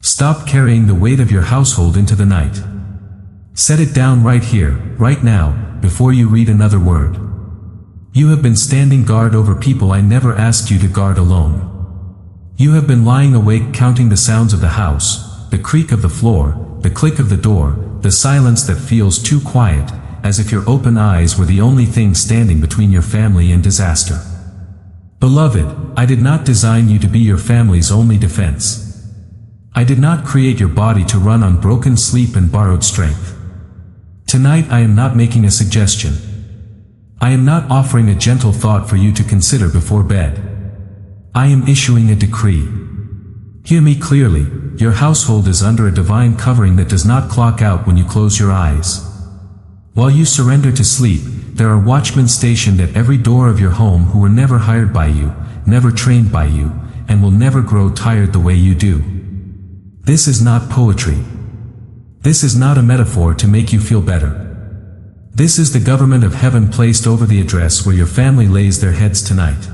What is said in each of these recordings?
Stop carrying the weight of your household into the night. Set it down right here, right now, before you read another word. You have been standing guard over people I never asked you to guard alone. You have been lying awake counting the sounds of the house, the creak of the floor, the click of the door, the silence that feels too quiet, as if your open eyes were the only thing standing between your family and disaster. Beloved, I did not design you to be your family's only defense. I did not create your body to run on broken sleep and borrowed strength. Tonight I am not making a suggestion. I am not offering a gentle thought for you to consider before bed. I am issuing a decree. Hear me clearly, your household is under a divine covering that does not clock out when you close your eyes. While you surrender to sleep, there are watchmen stationed at every door of your home who were never hired by you, never trained by you, and will never grow tired the way you do. This is not poetry. This is not a metaphor to make you feel better. This is the government of heaven placed over the address where your family lays their heads tonight.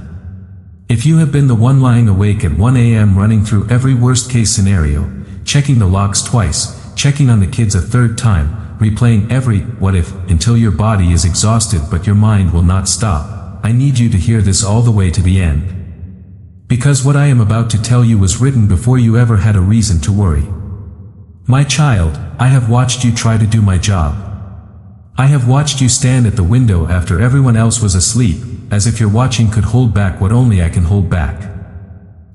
If you have been the one lying awake at 1 a.m. running through every worst-case scenario, checking the locks twice, checking on the kids a third time, replaying every what if until your body is exhausted but your mind will not stop, I need you to hear this all the way to the end. Because what I am about to tell you was written before you ever had a reason to worry. My child, I have watched you try to do my job. I have watched you stand at the window after everyone else was asleep, as if your watching could hold back what only I can hold back.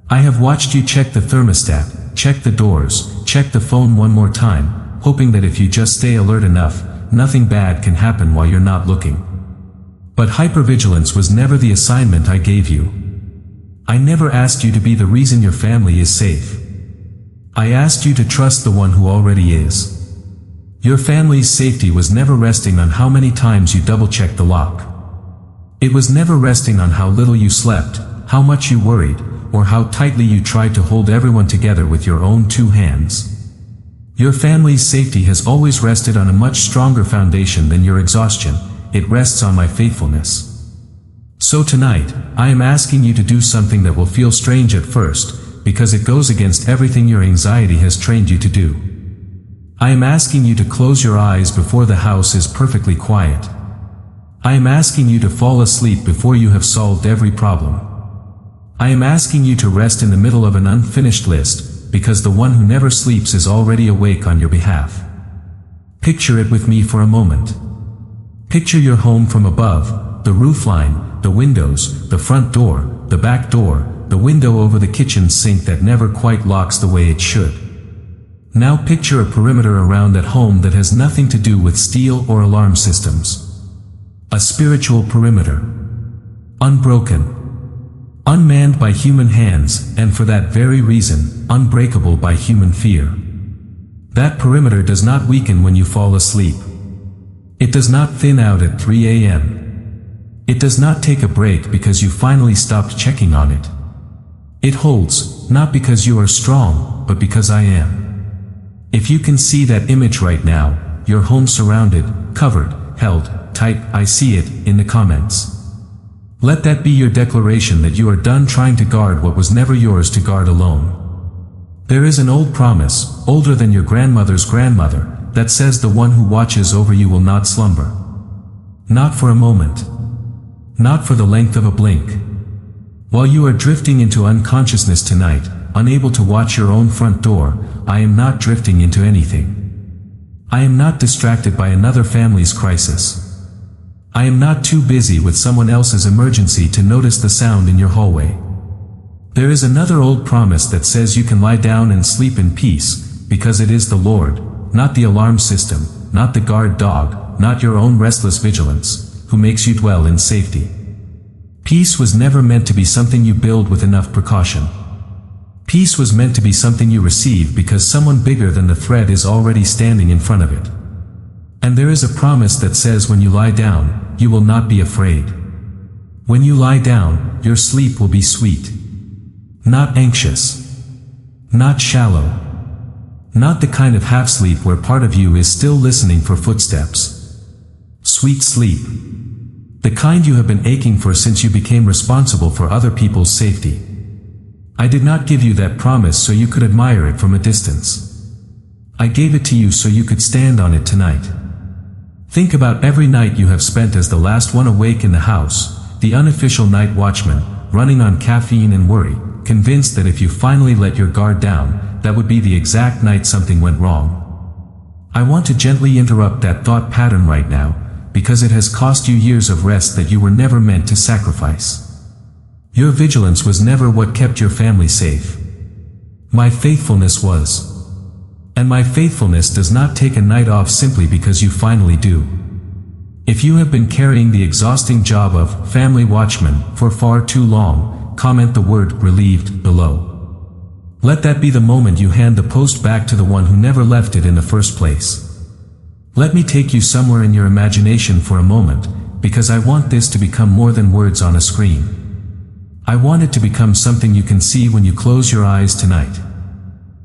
I have watched you check the thermostat, check the doors, check the phone one more time, hoping that if you just stay alert enough, nothing bad can happen while you're not looking. But hypervigilance was never the assignment I gave you. I never asked you to be the reason your family is safe. I asked you to trust the one who already is. Your family's safety was never resting on how many times you double-checked the lock. It was never resting on how little you slept, how much you worried, or how tightly you tried to hold everyone together with your own two hands. Your family's safety has always rested on a much stronger foundation than your exhaustion. It rests on my faithfulness. So tonight, I am asking you to do something that will feel strange at first, because it goes against everything your anxiety has trained you to do. I am asking you to close your eyes before the house is perfectly quiet. I am asking you to fall asleep before you have solved every problem. I am asking you to rest in the middle of an unfinished list, because the one who never sleeps is already awake on your behalf. Picture it with me for a moment. Picture your home from above, the roofline, the windows, the front door, the back door, the window over the kitchen sink that never quite locks the way it should. Now picture a perimeter around that home that has nothing to do with steel or alarm systems. A spiritual perimeter. Unbroken. Unmanned by human hands, and for that very reason, unbreakable by human fear. That perimeter does not weaken when you fall asleep. It does not thin out at 3 a.m. It does not take a break because you finally stopped checking on it. It holds, not because you are strong, but because I am. If you can see that image right now, your home surrounded, covered, held, type I see it in the comments. Let that be your declaration that you are done trying to guard what was never yours to guard alone. There is an old promise, older than your grandmother's grandmother, that says the one who watches over you will not slumber. Not for a moment. Not for the length of a blink. While you are drifting into unconsciousness tonight, unable to watch your own front door, I am not drifting into anything. I am not distracted by another family's crisis. I am not too busy with someone else's emergency to notice the sound in your hallway. There is another old promise that says you can lie down and sleep in peace, because it is the Lord, not the alarm system, not the guard dog, not your own restless vigilance, who makes you dwell in safety. Peace was never meant to be something you build with enough precaution. Peace was meant to be something you receive because someone bigger than the threat is already standing in front of it. And there is a promise that says when you lie down, you will not be afraid. When you lie down, your sleep will be sweet. Not anxious. Not shallow. Not the kind of half-sleep where part of you is still listening for footsteps. Sweet sleep. The kind you have been aching for since you became responsible for other people's safety. I did not give you that promise so you could admire it from a distance. I gave it to you so you could stand on it tonight. Think about every night you have spent as the last one awake in the house, the unofficial night watchman, running on caffeine and worry, convinced that if you finally let your guard down, that would be the exact night something went wrong. I want to gently interrupt that thought pattern right now, because it has cost you years of rest that you were never meant to sacrifice. Your vigilance was never what kept your family safe. My faithfulness was. And my faithfulness does not take a night off simply because you finally do. If you have been carrying the exhausting job of family watchman for far too long, comment the word relieved below. Let that be the moment you hand the post back to the one who never left it in the first place. Let me take you somewhere in your imagination for a moment, because I want this to become more than words on a screen. I want it to become something you can see when you close your eyes tonight.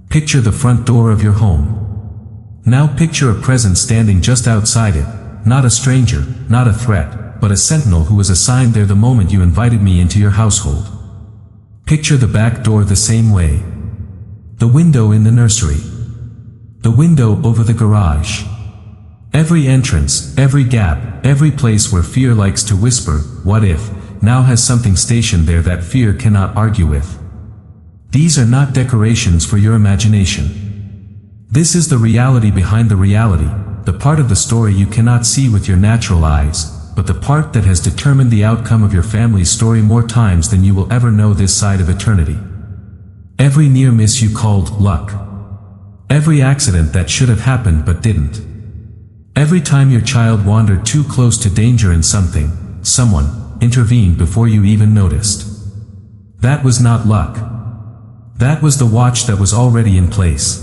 Picture the front door of your home. Now picture a presence standing just outside it, not a stranger, not a threat, but a sentinel who was assigned there the moment you invited me into your household. Picture the back door the same way. The window in the nursery. The window over the garage. Every entrance, every gap, every place where fear likes to whisper, "What if?" now has something stationed there that fear cannot argue with. These are not decorations for your imagination. This is the reality behind the reality, the part of the story you cannot see with your natural eyes, but the part that has determined the outcome of your family's story more times than you will ever know this side of eternity. Every near miss you called luck. Every accident that should have happened but didn't. Every time your child wandered too close to danger and someone, intervened before you even noticed. That was not luck. That was the watch that was already in place.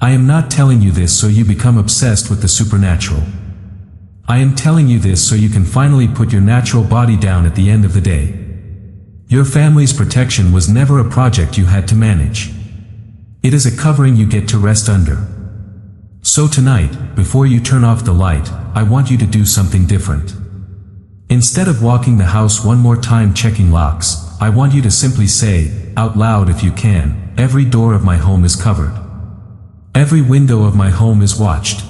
I am not telling you this so you become obsessed with the supernatural. I am telling you this so you can finally put your natural body down at the end of the day. Your family's protection was never a project you had to manage. It is a covering you get to rest under. So tonight, before you turn off the light, I want you to do something different. Instead of walking the house one more time checking locks, I want you to simply say, out loud if you can, every door of my home is covered. Every window of my home is watched.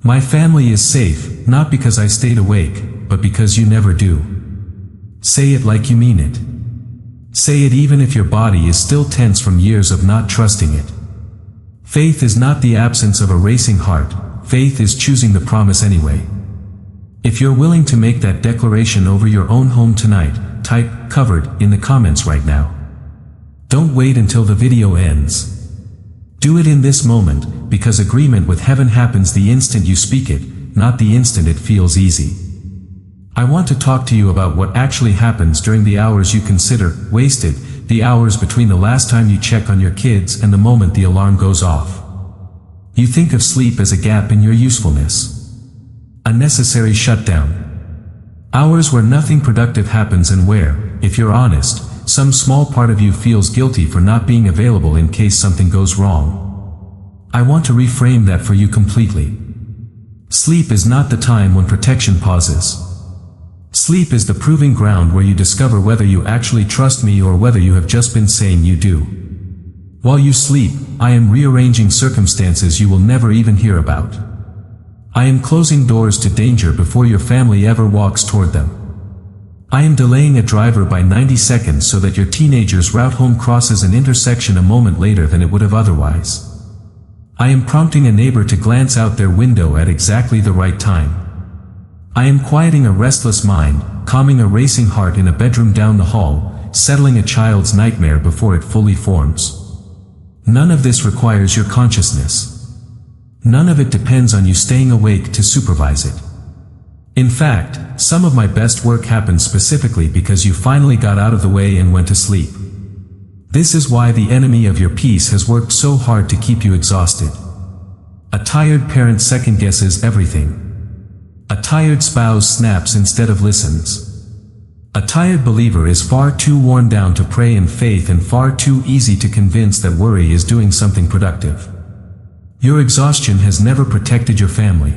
My family is safe, not because I stayed awake, but because you never do. Say it like you mean it. Say it even if your body is still tense from years of not trusting it. Faith is not the absence of a racing heart, faith is choosing the promise anyway. If you're willing to make that declaration over your own home tonight, type "covered" in the comments right now. Don't wait until the video ends. Do it in this moment, because agreement with heaven happens the instant you speak it, not the instant it feels easy. I want to talk to you about what actually happens during the hours you consider wasted, the hours between the last time you check on your kids and the moment the alarm goes off. You think of sleep as a gap in your usefulness. A necessary shutdown. Hours where nothing productive happens and where, if you're honest, some small part of you feels guilty for not being available in case something goes wrong. I want to reframe that for you completely. Sleep is not the time when protection pauses. Sleep is the proving ground where you discover whether you actually trust me or whether you have just been saying you do. While you sleep, I am rearranging circumstances you will never even hear about. I am closing doors to danger before your family ever walks toward them. I am delaying a driver by 90 seconds so that your teenager's route home crosses an intersection a moment later than it would have otherwise. I am prompting a neighbor to glance out their window at exactly the right time. I am quieting a restless mind, calming a racing heart in a bedroom down the hall, settling a child's nightmare before it fully forms. None of this requires your consciousness. None of it depends on you staying awake to supervise it. In fact, some of my best work happened specifically because you finally got out of the way and went to sleep. This is why the enemy of your peace has worked so hard to keep you exhausted. A tired parent second-guesses everything. A tired spouse snaps instead of listens. A tired believer is far too worn down to pray in faith and far too easy to convince that worry is doing something productive. Your exhaustion has never protected your family.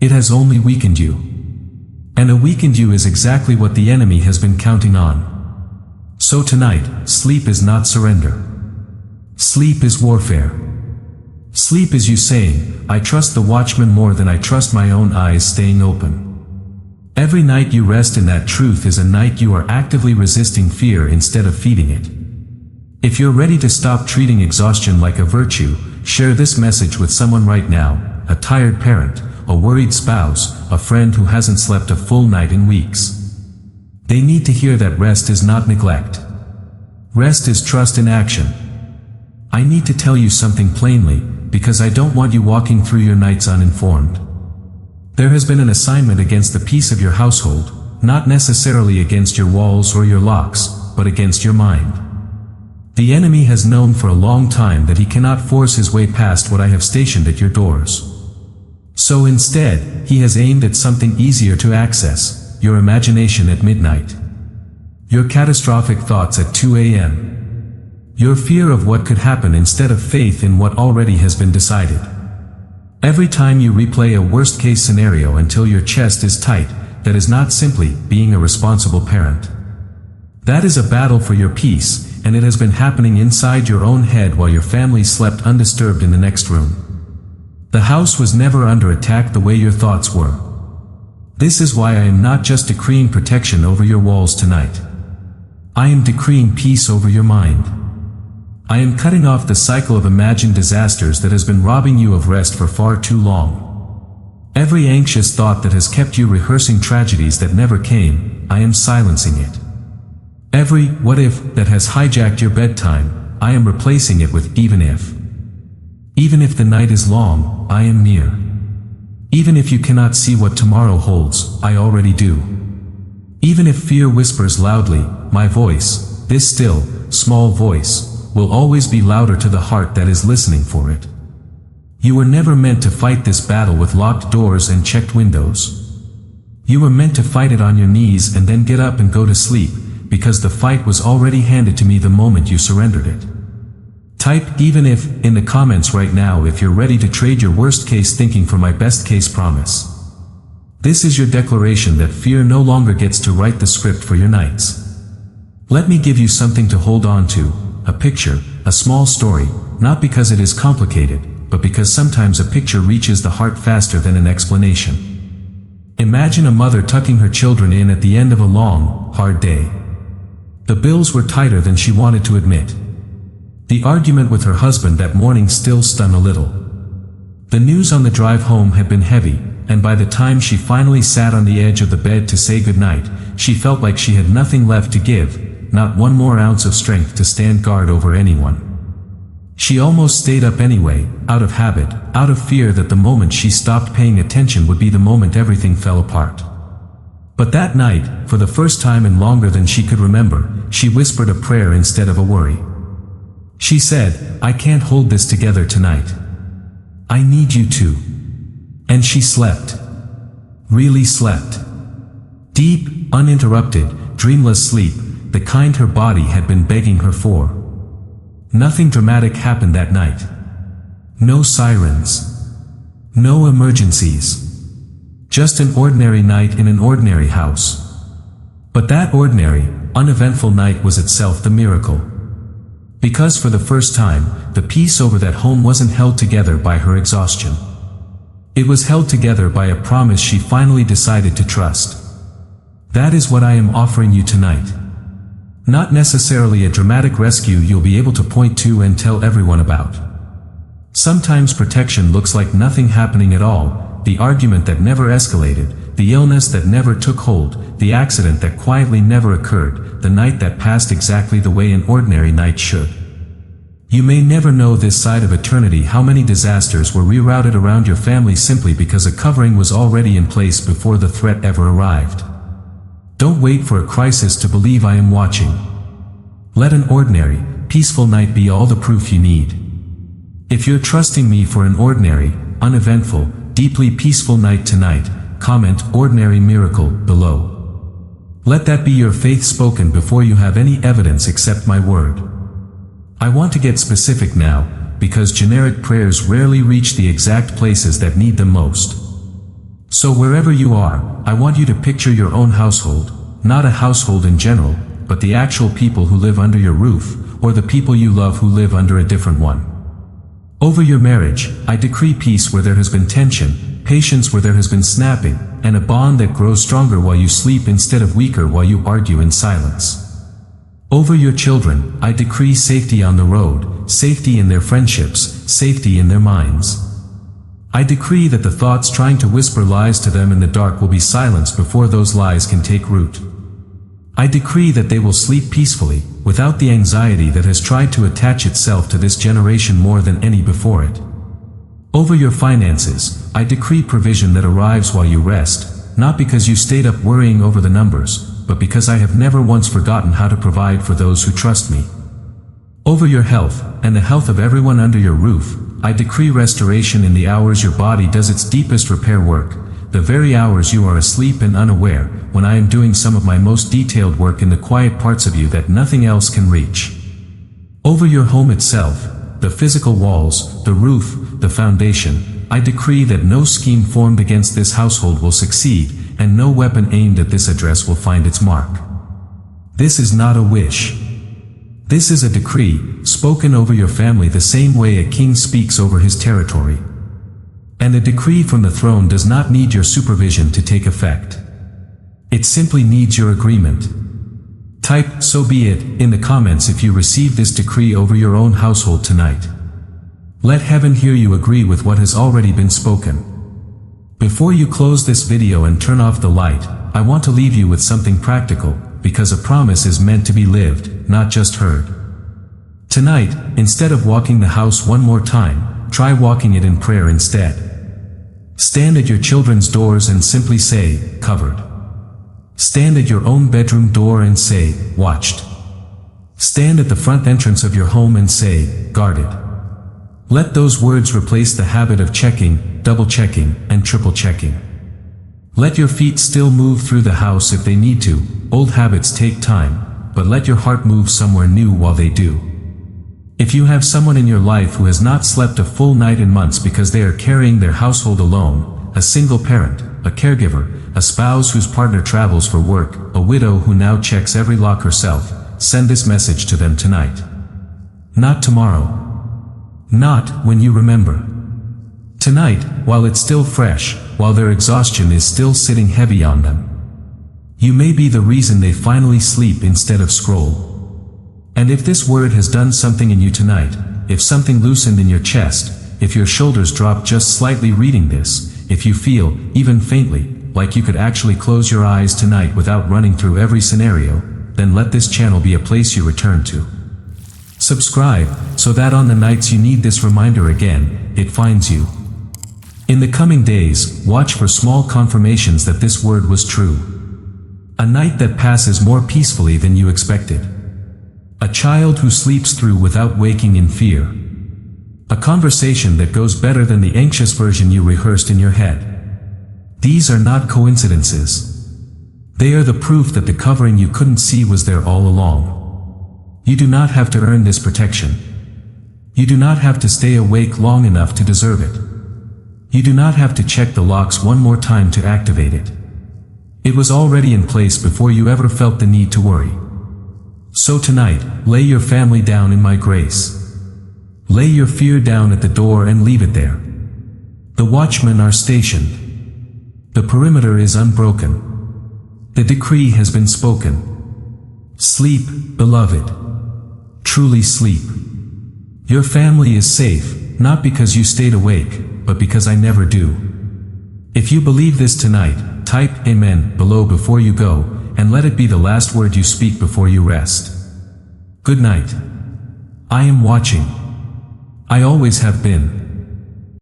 It has only weakened you. And a weakened you is exactly what the enemy has been counting on. So tonight, sleep is not surrender. Sleep is warfare. Sleep is you saying, I trust the watchman more than I trust my own eyes staying open. Every night you rest in that truth is a night you are actively resisting fear instead of feeding it. If you're ready to stop treating exhaustion like a virtue, share this message with someone right now, a tired parent, a worried spouse, a friend who hasn't slept a full night in weeks. They need to hear that rest is not neglect. Rest is trust in action. I need to tell you something plainly, because I don't want you walking through your nights uninformed. There has been an assignment against the peace of your household, not necessarily against your walls or your locks, but against your mind. The enemy has known for a long time that he cannot force his way past what I have stationed at your doors. So instead, he has aimed at something easier to access, your imagination at midnight. Your catastrophic thoughts at 2 a.m. Your fear of what could happen instead of faith in what already has been decided. Every time you replay a worst-case scenario until your chest is tight, that is not simply being a responsible parent. That is a battle for your peace, and it has been happening inside your own head while your family slept undisturbed in the next room. The house was never under attack the way your thoughts were. This is why I am not just decreeing protection over your walls tonight. I am decreeing peace over your mind. I am cutting off the cycle of imagined disasters that has been robbing you of rest for far too long. Every anxious thought that has kept you rehearsing tragedies that never came, I am silencing it. Every what if that has hijacked your bedtime, I am replacing it with even if. Even if the night is long, I am near. Even if you cannot see what tomorrow holds, I already do. Even if fear whispers loudly, my voice, this still, small voice, will always be louder to the heart that is listening for it. You were never meant to fight this battle with locked doors and checked windows. You were meant to fight it on your knees and then get up and go to sleep, because the fight was already handed to me the moment you surrendered it. Type even if in the comments right now if you're ready to trade your worst case thinking for my best case promise. This is your declaration that fear no longer gets to write the script for your nights. Let me give you something to hold on to, a picture, a small story, not because it is complicated, but because sometimes a picture reaches the heart faster than an explanation. Imagine a mother tucking her children in at the end of a long, hard day. The bills were tighter than she wanted to admit. The argument with her husband that morning still stung a little. The news on the drive home had been heavy, and by the time she finally sat on the edge of the bed to say goodnight, she felt like she had nothing left to give, not one more ounce of strength to stand guard over anyone. She almost stayed up anyway, out of habit, out of fear that the moment she stopped paying attention would be the moment everything fell apart. But that night, for the first time in longer than she could remember, she whispered a prayer instead of a worry. She said, I can't hold this together tonight. I need you to. And she slept. Really slept. Deep, uninterrupted, dreamless sleep, the kind her body had been begging her for. Nothing dramatic happened that night. No sirens. No emergencies. Just an ordinary night in an ordinary house. But that ordinary, uneventful night was itself the miracle. Because for the first time, the peace over that home wasn't held together by her exhaustion. It was held together by a promise she finally decided to trust. That is what I am offering you tonight. Not necessarily a dramatic rescue you'll be able to point to and tell everyone about. Sometimes protection looks like nothing happening at all, the argument that never escalated, the illness that never took hold, the accident that quietly never occurred, the night that passed exactly the way an ordinary night should. You may never know this side of eternity how many disasters were rerouted around your family simply because a covering was already in place before the threat ever arrived. Don't wait for a crisis to believe I am watching. Let an ordinary, peaceful night be all the proof you need. If you're trusting me for an ordinary, uneventful, deeply peaceful night tonight, comment ordinary miracle below. Let that be your faith spoken before you have any evidence except my word. I want to get specific now, because generic prayers rarely reach the exact places that need them most. So wherever you are, I want you to picture your own household, not a household in general, but the actual people who live under your roof, or the people you love who live under a different one. Over your marriage, I decree peace where there has been tension, patience where there has been snapping, and a bond that grows stronger while you sleep instead of weaker while you argue in silence. Over your children, I decree safety on the road, safety in their friendships, safety in their minds. I decree that the thoughts trying to whisper lies to them in the dark will be silenced before those lies can take root. I decree that they will sleep peacefully, without the anxiety that has tried to attach itself to this generation more than any before it. Over your finances, I decree provision that arrives while you rest, not because you stayed up worrying over the numbers, but because I have never once forgotten how to provide for those who trust me. Over your health, and the health of everyone under your roof, I decree restoration in the hours your body does its deepest repair work, the very hours you are asleep and unaware, when I am doing some of my most detailed work in the quiet parts of you that nothing else can reach. Over your home itself, the physical walls, the roof, the foundation, I decree that no scheme formed against this household will succeed, and no weapon aimed at this address will find its mark. This is not a wish. This is a decree, spoken over your family the same way a king speaks over his territory. And a decree from the throne does not need your supervision to take effect. It simply needs your agreement. Type, "So be it," in the comments if you receive this decree over your own household tonight. Let heaven hear you agree with what has already been spoken. Before you close this video and turn off the light, I want to leave you with something practical, because a promise is meant to be lived, not just heard. Tonight, instead of walking the house one more time, try walking it in prayer instead. Stand at your children's doors and simply say, "Covered." Stand at your own bedroom door and say, "Watched." Stand at the front entrance of your home and say, "Guarded." Let those words replace the habit of checking, double-checking, and triple-checking. Let your feet still move through the house if they need to. Old habits take time, but let your heart move somewhere new while they do. If you have someone in your life who has not slept a full night in months because they are carrying their household alone, a single parent, a caregiver, a spouse whose partner travels for work, a widow who now checks every lock herself, send this message to them tonight. Not tomorrow. Not when you remember. Tonight, while it's still fresh, while their exhaustion is still sitting heavy on them. You may be the reason they finally sleep instead of scroll. And if this word has done something in you tonight, if something loosened in your chest, if your shoulders dropped just slightly reading this, if you feel, even faintly, like you could actually close your eyes tonight without running through every scenario, then let this channel be a place you return to. Subscribe, so that on the nights you need this reminder again, it finds you. In the coming days, watch for small confirmations that this word was true. A night that passes more peacefully than you expected. A child who sleeps through without waking in fear. A conversation that goes better than the anxious version you rehearsed in your head. These are not coincidences. They are the proof that the covering you couldn't see was there all along. You do not have to earn this protection. You do not have to stay awake long enough to deserve it. You do not have to check the locks one more time to activate it. It was already in place before you ever felt the need to worry. So tonight, lay your family down in my grace. Lay your fear down at the door and leave it there. The watchmen are stationed. The perimeter is unbroken. The decree has been spoken. Sleep, beloved. Truly sleep. Your family is safe, not because you stayed awake, but because I never do. If you believe this tonight, type Amen below before you go, and let it be the last word you speak before you rest. Good night. I am watching. I always have been.